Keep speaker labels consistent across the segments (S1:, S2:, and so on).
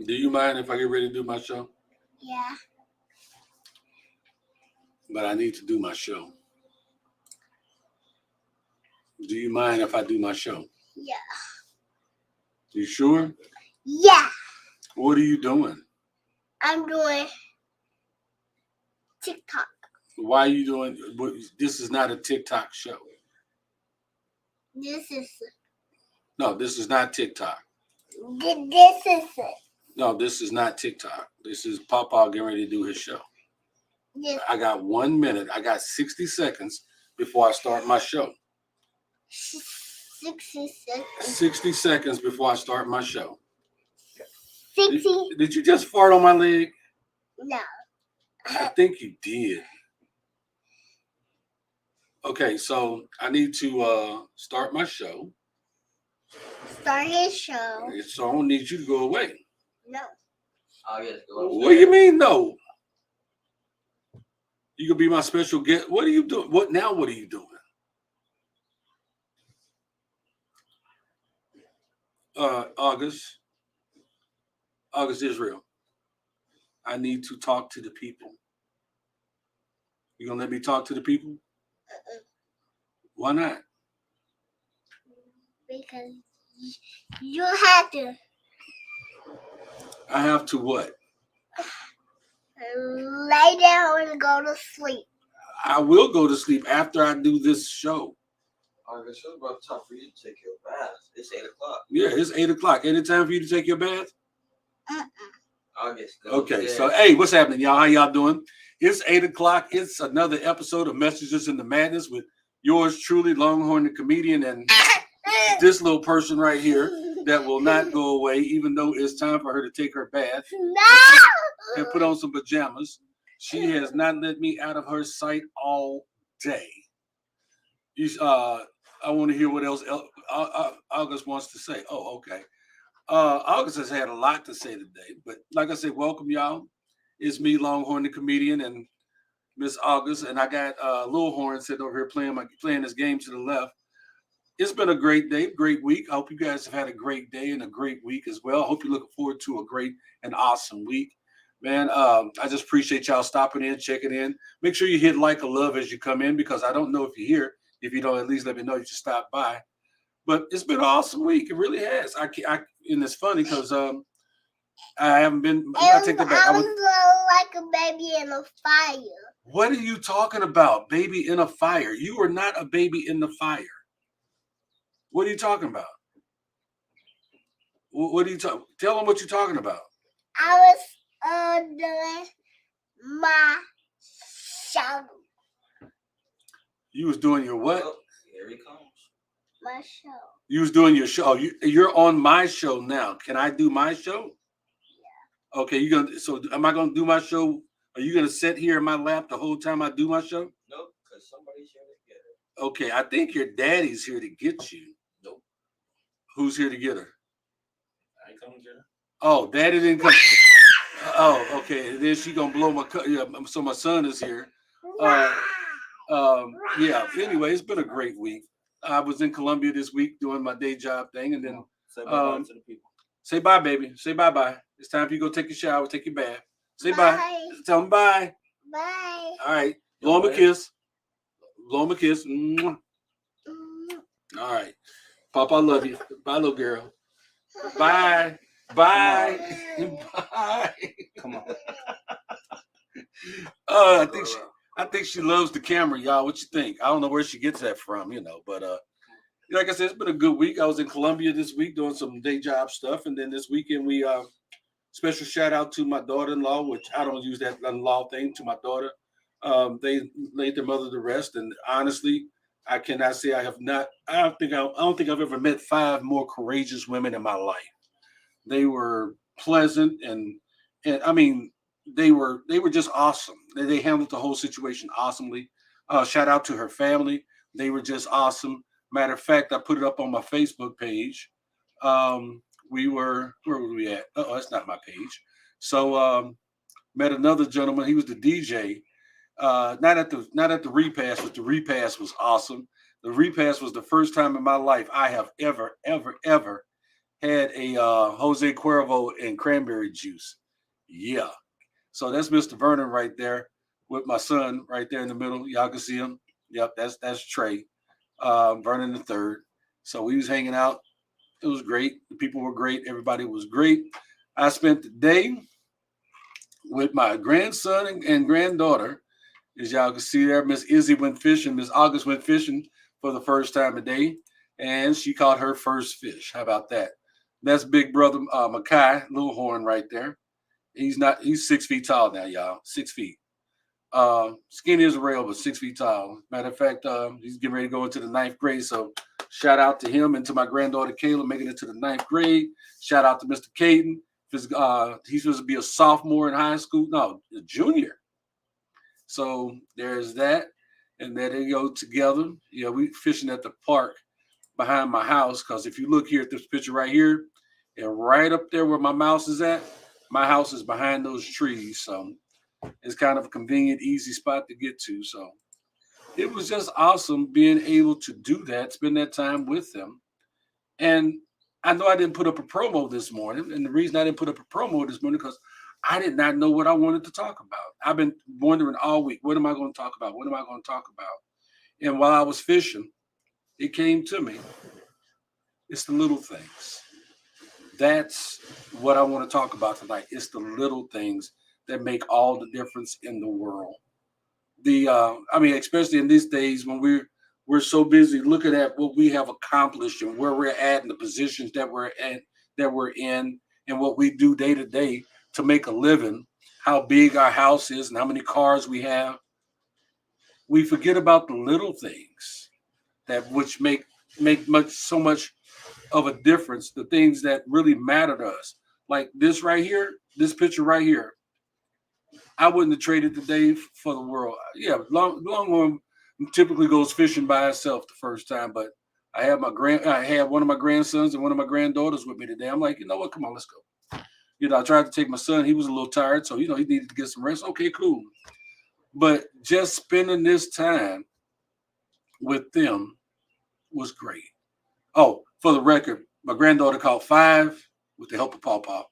S1: Do you mind if I get ready to do my show?
S2: Yeah.
S1: But I need to do my show. Do you mind if I do my show?
S2: Yeah.
S1: You sure?
S2: Yeah.
S1: What are you doing?
S2: I'm doing TikTok.
S1: Why are you doing? This is not a TikTok show.
S2: This is
S1: No, this is not TikTok.
S2: This is it.
S1: No, this is not TikTok. This is Papa getting ready to do his show.
S2: This.
S1: I got 1 minute. I got 60 seconds before I start my show.
S2: 60 seconds.
S1: 60 seconds before I start my show.
S2: 60.
S1: Did you just fart on my leg?
S2: No.
S1: I think you did. Okay, so I need to start my show.
S2: Start his show.
S1: So I don't need you to go away.
S2: No.
S3: Oh, yes.
S1: What do you mean, no? You could be my special guest. What are you doing? What are you doing? August Israel. I need to talk to the people. You gonna let me talk to the people? Why not?
S2: Because you have to.
S1: I have to what?
S2: Lay down and go to sleep.
S1: I will go to sleep after I do this show.
S3: August, it's about time for you to take your bath. It's 8 o'clock.
S1: Yeah, it's 8 o'clock. Any time for you to take your bath?
S3: August.
S1: Okay, so hey, what's happening, y'all? How y'all doing? It's 8 o'clock. It's another episode of Messages in the Madness with yours truly, Longhorn the comedian, and this little person right here that will not go away, even though it's time for her to take her bath and put on some pajamas. She has not let me out of her sight all day. I want to hear what else August wants to say. Oh, okay. August has had a lot to say today, but like I said, welcome y'all. It's me, Longhorn the comedian, and Miss August, and I got Lil Horn sitting over here playing this game to the left. It's been a great day, great week. I hope you guys have had a great day and a great week as well. I hope you're looking forward to a great and awesome week. Man, I just appreciate y'all stopping in, checking in. Make sure you hit like or love as you come in, because I don't know if you're here. If you don't, at least let me know you just stopped by. But it's been an awesome week. It really has. And it's funny because I haven't been. I take that back.
S2: I was like a baby in a fire.
S1: What are you talking about? Baby in a fire? You are not a baby in the fire. What are you talking about? What are you talking? Tell them what you're talking about.
S2: I was doing my show.
S1: You was doing your what?
S3: Oh, here he comes.
S2: My show.
S1: You was doing your show. You're on my show now. Can I do my show? Yeah. Okay, so am I gonna do my show? Are you gonna sit here in my lap the whole time I do my show?
S3: Nope, because somebody's here to get her.
S1: Okay, I think your daddy's here to get you.
S3: Nope.
S1: Who's here to get her?
S3: I ain't coming to get her.
S1: Oh, daddy didn't come. Oh, okay. And then she gonna blow my yeah. So my son is here. Yeah. Anyway, it's been a great week. I was in Columbia this week doing my day job thing, and then
S3: say bye to the people.
S1: Say bye, baby. Say bye. It's time for you to go take your shower, take your bath. Say bye. Tell them bye.
S2: Bye.
S1: All right. Blow him a kiss. Blow him a kiss. Mwah. All right. Papa, I love you. Bye, little girl. Bye. Bye. Bye.
S3: Come on.
S1: I think she loves the camera, y'all. What you think? I don't know where she gets that from, but like I said, it's been a good week. I was in Columbia this week doing some day job stuff, and then this weekend we special shout out to my daughter-in-law, which I don't use that in-law thing, to my daughter. They laid their mother to rest, and honestly, I cannot say I have not. I don't think I've ever met 5 more courageous women in my life. They were pleasant, and I mean, they were just awesome. They handled the whole situation awesomely. Shout out to her family. They were just awesome. Matter of fact, I put it up on my Facebook page. Where were we at? Oh, that's not my page. So met another gentleman. He was the DJ. Not at the repast, but the repast was awesome. The repast was the first time in my life I have ever had a Jose Cuervo and cranberry juice. Yeah. So that's Mr. Vernon right there with my son right there in the middle. Y'all can see him. Yep, that's Trey, Vernon the third. So we was hanging out. It was great. The people were great. Everybody was great. I spent the day with my grandson and granddaughter. As y'all can see there, Miss Izzy went fishing. Miss August went fishing for the first time today, and she caught her first fish. How about that? That's big brother Mackay Longhorn right there. He's 6 feet tall now, y'all. 6 feet. Skinny as a rail, but 6 feet tall. Matter of fact, he's getting ready to go into the ninth grade. So shout out to him and to my granddaughter Kayla making it to the ninth grade. Shout out to Mr. Caden. He's supposed to be a sophomore in high school. No, a junior. So there's that. And there they go together. Yeah, we fishing at the park behind my house. Because if you look here at this picture right here, and right up there where my mouse is at, my house is behind those trees. So it's kind of a convenient, easy spot to get to. So it was just awesome being able to do that, spend that time with them. And I know I didn't put up a promo this morning. And the reason I didn't put up a promo this morning because I did not know what I wanted to talk about. I've been wondering all week, what am I going to talk about? What am I going to talk about? And while I was fishing, it came to me. It's the little things. That's what I want to talk about tonight. It's the little things that make all the difference in the world. Especially in these days when we're so busy looking at what we have accomplished and where we're at and the positions that we're in and what we do day to day to make a living, how big our house is and how many cars we have. We forget about the little things that which make so much of a difference, the things that really matter to us. Like this right here, this picture right here. I wouldn't have traded today for the world. Yeah, Longhorn typically goes fishing by himself the first time, but I had one of my grandsons and one of my granddaughters with me today. I'm like, you know what? Come on, let's go. I tried to take my son. He was a little tired, so he needed to get some rest. Okay, cool. But just spending this time with them was great. Oh, for the record, my granddaughter caught 5 with the help of Paw Paw,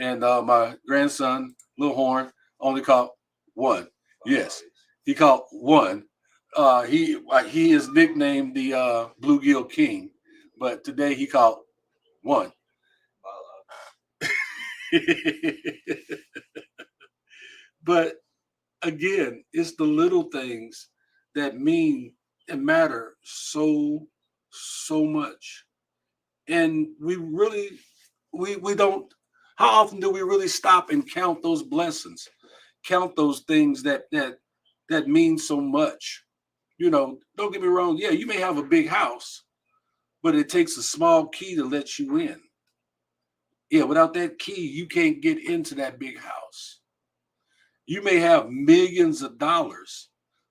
S1: and my grandson, Lil Horn, only caught 1. Yes, he caught 1. He is nicknamed the Bluegill King, but today he caught 1. But again, it's the little things that mean and matter so much. And we don't, how often do we really stop and count those blessings, count those things that mean so much? Don't get me wrong. Yeah, you may have a big house, but it takes a small key to let you in. Yeah, without that key, you can't get into that big house. You may have millions of dollars,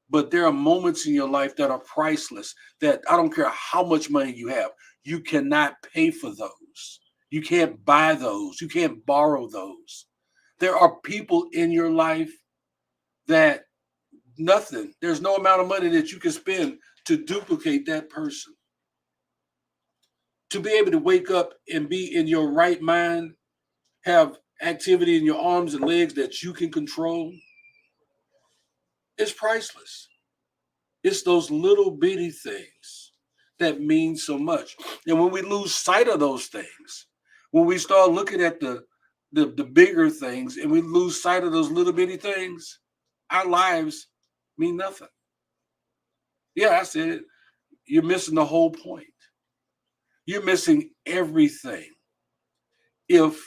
S1: but there are moments in your life that are priceless, that I don't care how much money you have, you cannot pay for those. You can't buy those. You can't borrow those. There are people in your life that there's no amount of money that you can spend to duplicate that person. To be able to wake up and be in your right mind, have activity in your arms and legs that you can control, it's priceless. It's those little bitty things that mean so much. And when we lose sight of those things, when we start looking at the bigger things and we lose sight of those little bitty things, our lives mean nothing. Yeah, I said it. You're missing the whole point. You're missing everything. If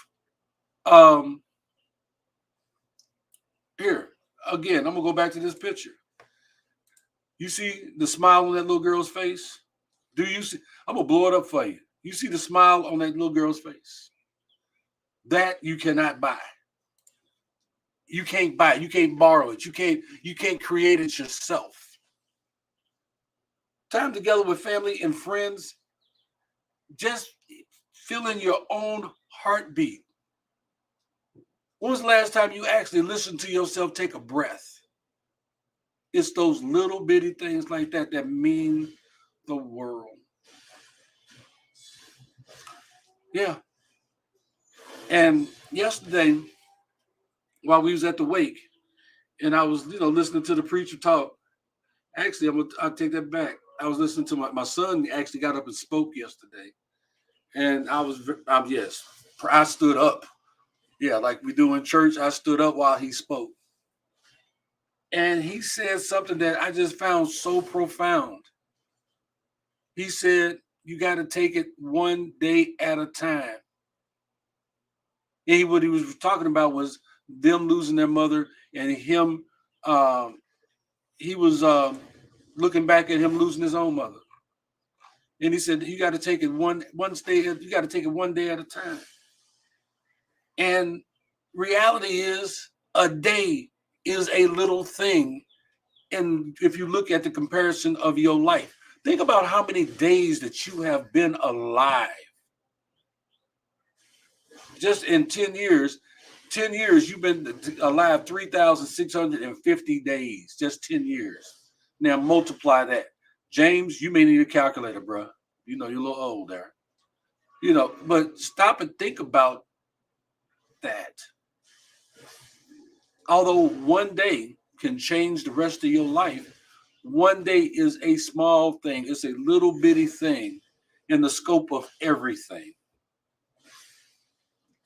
S1: here again, I'm gonna go back to this picture. You see the smile on that little girl's face? Do you see? I'm gonna blow it up for you. You see the smile on that little girl's face? That you cannot buy. You can't buy it. You can't borrow it. You can't create it yourself. Time together with family and friends, just feeling your own heartbeat. When was the last time you actually listened to yourself take a breath? It's those little bitty things like that that mean the world. Yeah. And yesterday, while we was at the wake, and I was, listening to the preacher talk. Actually, I'll take that back. I was listening to my son actually got up and spoke yesterday, and yes, I stood up. Yeah, like we do in church. I stood up while he spoke, and he said something that I just found so profound. He said, "You got to take it one day at a time." And what he was talking about was them losing their mother, and him. Um, he was looking back at him losing his own mother, and he said, "You got to take it one day. You got to take it one day at a time." And reality is, a day is a little thing. And if you look at the comparison of your life, think about how many days that you have been alive. Just in 10 years, 10 years, you've been alive 3,650 days, just 10 years. Now multiply that. James, you may need a calculator, bro. You're a little old there. But stop and think about that. Although one day can change the rest of your life, one day is a small thing. It's a little bitty thing in the scope of everything.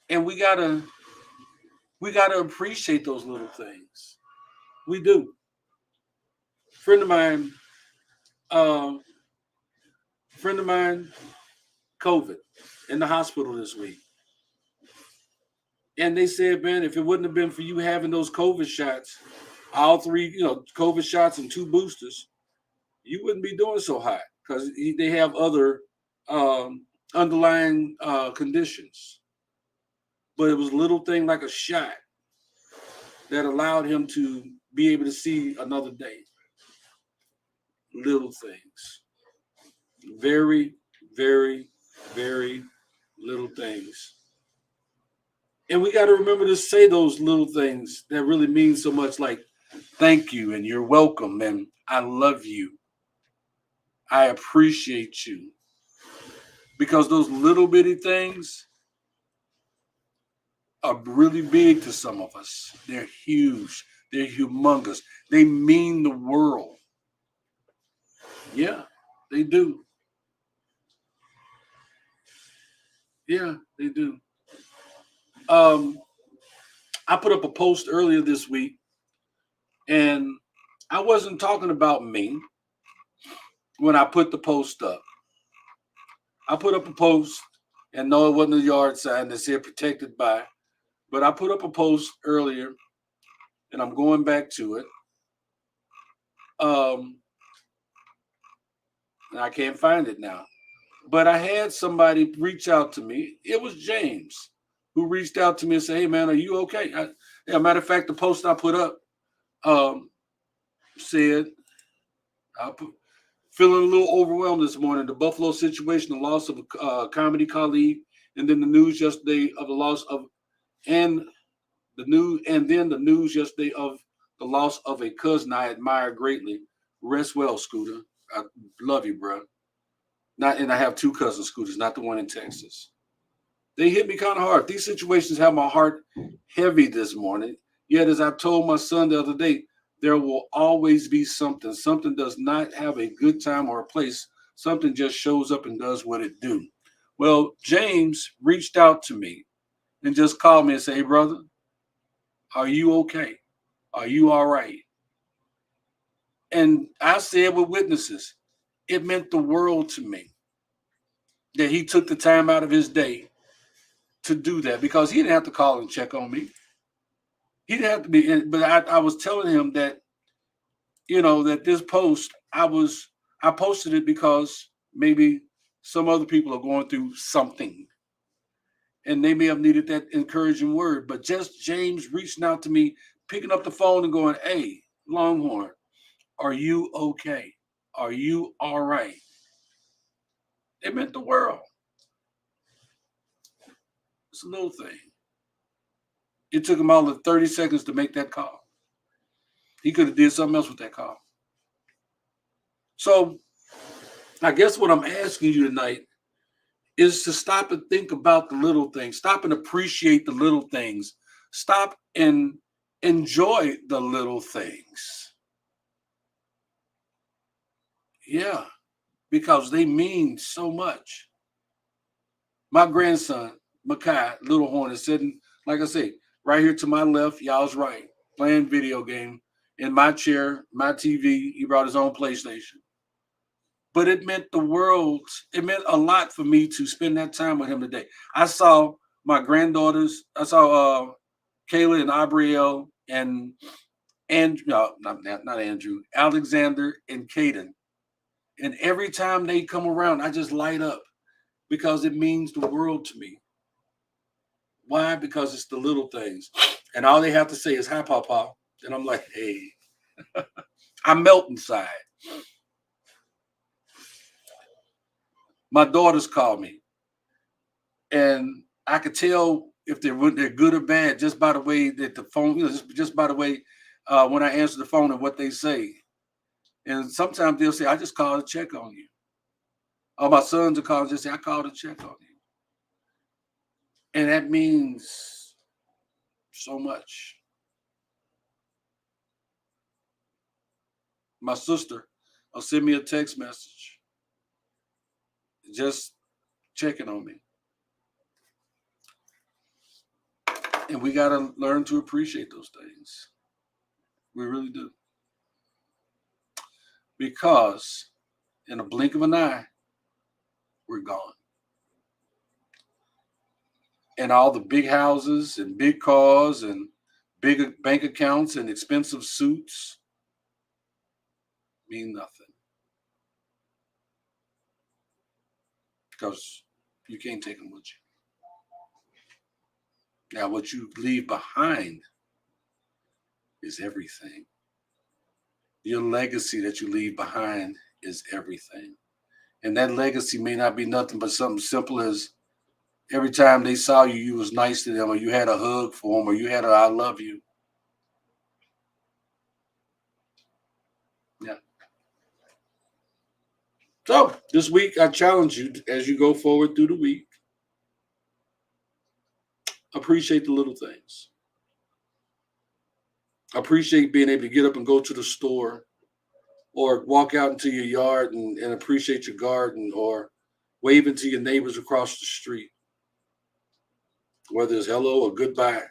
S1: And we gotta appreciate those little things. We do. Friend of mine, um, friend of mine, COVID in the hospital this week. And they said, man, if it wouldn't have been for you having those COVID shots, all three, COVID shots and two boosters, you wouldn't be doing so hot because they have other underlying conditions. But it was a little thing like a shot that allowed him to be able to see another day. Little things. Very, very, very little things. And we got to remember to say those little things that really mean so much, like thank you and you're welcome and I love you. I appreciate you. Because those little bitty things are really big to some of us. They're huge. They're humongous. They mean the world. Yeah, they do. Yeah, they do. I put up a post earlier this week, and I wasn't talking about me when I put the post up. I put up a post, and no, it wasn't a yard sign that said protected by, but I put up a post earlier, and I'm going back to it. And I can't find it now. But I had somebody reach out to me. It was James who reached out to me and said, "Hey, man, are you okay?" Matter of fact, the post I put up said, feeling a little overwhelmed this morning. The Buffalo situation, the loss of a comedy colleague, and then the news yesterday of the loss of, and the news yesterday of the loss of a cousin I admire greatly. Rest well, Scooter. I love you, bro. And I have two cousins, Scooters, not the one in Texas. They hit me kind of hard. These situations have my heart heavy this morning. Yet, as I told my son the other day, there will always be something. Something does not have a good time or a place. Something just shows up and does what it do. Well, James reached out to me and just called me and said, "Hey, brother, are you okay? Are you all right?" And I said with witnesses, it meant the world to me that he took the time out of his day to do that, because he didn't have to call and check on me. He didn't have to be, but I was telling him that, that this post, I posted it because maybe some other people are going through something and they may have needed that encouraging word. But just James reaching out to me, picking up the phone and going, "Hey, Longhorn, are you okay? Are you all right?" It meant the world. It's a little thing. It took him all of 30 seconds to make that call. He could have did something else with that call. So I guess what I'm asking you tonight is to stop and think about the little things. Stop and appreciate the little things. Stop and enjoy the little things. Yeah, because they mean so much. My grandson, Makai, Longhorn, is sitting, like I say, right here to my left. Y'all's right, playing video game in my chair, my TV. He brought his own PlayStation. But it meant the world. It meant a lot for me to spend that time with him today. I saw my granddaughters. I saw Kayla and Abrielle and no, not Andrew, Alexander and Caden. And every time they come around, I just light up because it means the world to me. Why? Because it's the little things. And all they have to say is, hi, Papa. And I'm like, hey, I melt inside. My daughters call me, and I could tell if they're good or bad just by the way that the phone, just by the way when I answer the phone and what they say. And sometimes they'll say, I just called to check on you. Or my sons will call and just say, I called to check on you. And that means so much. My sister will send me a text message just checking on me. And we got to learn to appreciate those things. We really do. Because in a blink of an eye, we're gone. And all the big houses and big cars and big bank accounts and expensive suits mean nothing. Because you can't take them with you. Now, what you leave behind is everything. Your legacy that you leave behind is everything. And that legacy may not be nothing but something simple as every time they saw you, you was nice to them, or you had a hug for them, or you had a I love you. Yeah. So this week, I challenge you as you go forward through the week, appreciate the little things. Appreciate being able to get up and go to the store or walk out into your yard and appreciate your garden or waving to your neighbors across the street, whether it's hello or goodbye.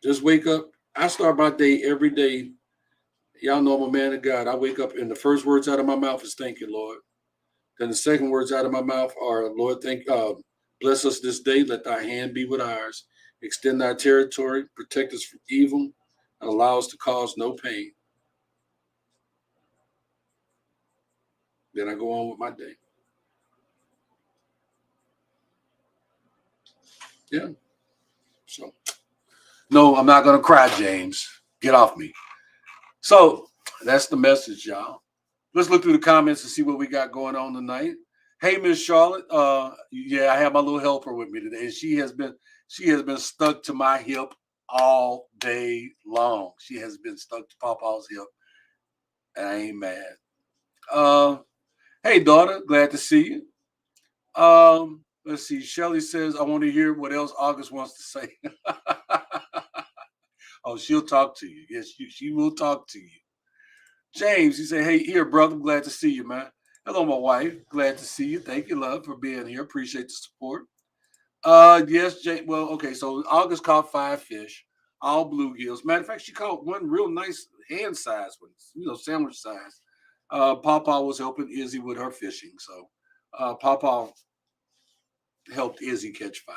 S1: Just wake up. I start my day every day. Y'all know I'm a man of God. I wake up and the first words out of my mouth is thank you, Lord. Then the second words out of my mouth are, Lord, bless us this day. Let thy hand be with ours. Extend our territory. Protect us from evil. And allow us to cause no pain. Then I go on with my day. Yeah. So, no, I'm not going to cry, James. Get off me. So that's the message, y'all. Let's look through the comments and see what we got going on tonight. Hey, Miss Charlotte. Yeah, I have my little helper with me today. She has been stuck to my hip all day long. She has been stuck to Papa's hip, and I ain't mad. Hey, daughter, glad to see you. Let's see. Shelly says, I want to hear what else August wants to say. Oh, she'll talk to you. Yes, she will talk to you. James, he said, hey, here, brother, glad to see you, man. Hello, my wife. Glad to see you. Thank you, love, for being here. Appreciate the support. Yes, James. Well, okay, so August caught 5 fish, all bluegills. Matter of fact, she caught one real nice hand-sized one, sandwich size. Papa was helping Izzy with her fishing, so Papa helped Izzy catch 5.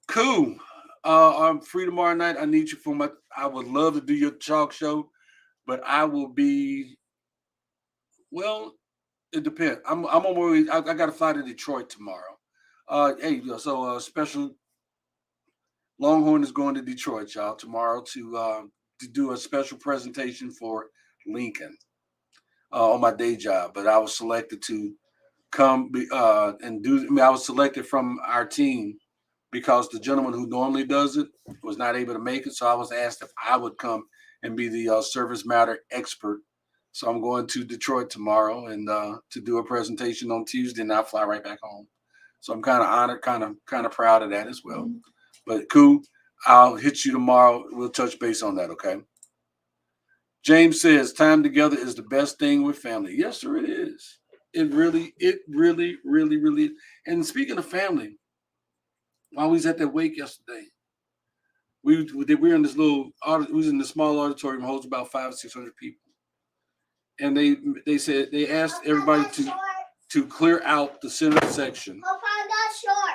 S1: Cool. I'm free tomorrow night. I need you I would love to do your talk show, but I will be, well, it depends. I'm on my way. I got to fly to Detroit tomorrow. So special Longhorn is going to Detroit, y'all, tomorrow to do a special presentation for Lincoln on my day job. But I was selected to come and do. I mean, I was selected from our team because the gentleman who normally does it was not able to make it. So I was asked if I would come and be the service matter expert So I'm going to Detroit tomorrow and to do a presentation on Tuesday, and I'll fly right back home. So I'm kind of honored, kind of proud of that as well. But cool, I'll hit you tomorrow. We'll touch base on that, okay? James says, time together is the best thing with family. Yes, sir, it is. It really, really. And speaking of family, while we was at that wake yesterday, we were in this we was in the small auditorium, holds about 500-600 people. And they said they asked everybody to clear out the center section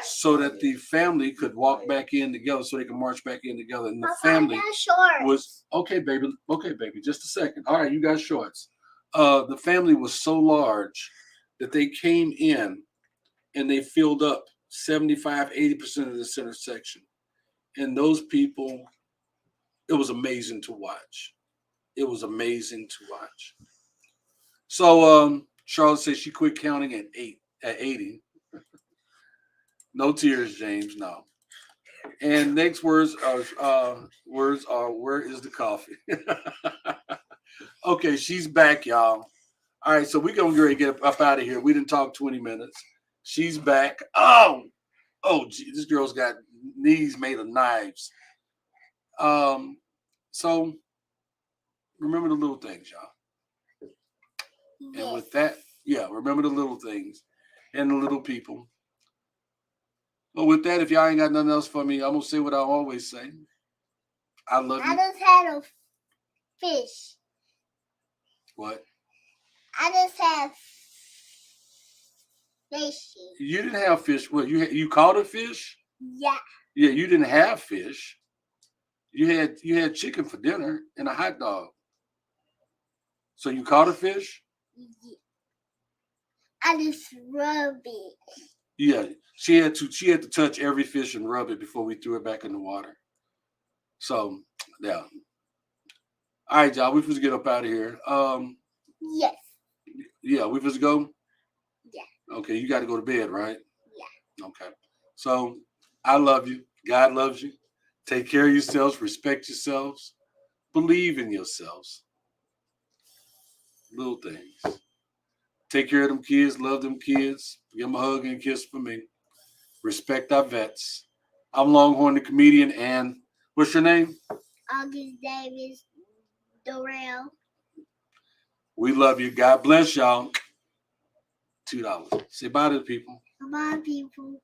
S1: so that the family could walk back in together, so they can march back in together. And the family was okay, baby, just a second. All right, you got shorts. The family was so large that they came in and they filled up 75-80% of the center section. And those people, it was amazing to watch. It was amazing to watch. So Charlotte says she quit counting at 80. No tears, James. No. And next words are where is the coffee? Okay, she's back, y'all. All right, so we're gonna get up out of here. We didn't talk 20 minutes. She's back. Oh, gee, this girl's got knees made of knives. So remember the little things, y'all.
S2: Yes.
S1: And with that, yeah, remember the little things and the little people. But with that, if y'all ain't got nothing else for me, I'm gonna say what I always say. I love you.
S2: I just had a fish.
S1: What?
S2: I just had fish.
S1: You didn't have fish. What? You caught a fish?
S2: Yeah.
S1: Yeah, you didn't have fish. You had chicken for dinner and a hot dog. So you caught a fish?
S2: Yeah. I just rub it.
S1: Yeah, she had to touch every fish and rub it before we threw it back in the water. So yeah. All right, y'all. We supposed to get up out of here.
S2: Yes.
S1: Yeah, we supposed to go?
S2: Yeah.
S1: Okay, you got to go to bed, right?
S2: Yeah.
S1: Okay. So I love you. God loves you. Take care of yourselves. Respect yourselves. Believe in yourselves. Little things. Take care of them kids. Love them kids. Give them a hug and a kiss for me. Respect our vets. I'm Longhorn, the comedian, and what's your name?
S2: August Davis Dorrell.
S1: We love you. God bless y'all. $2. Say bye to the people.
S2: Bye, people.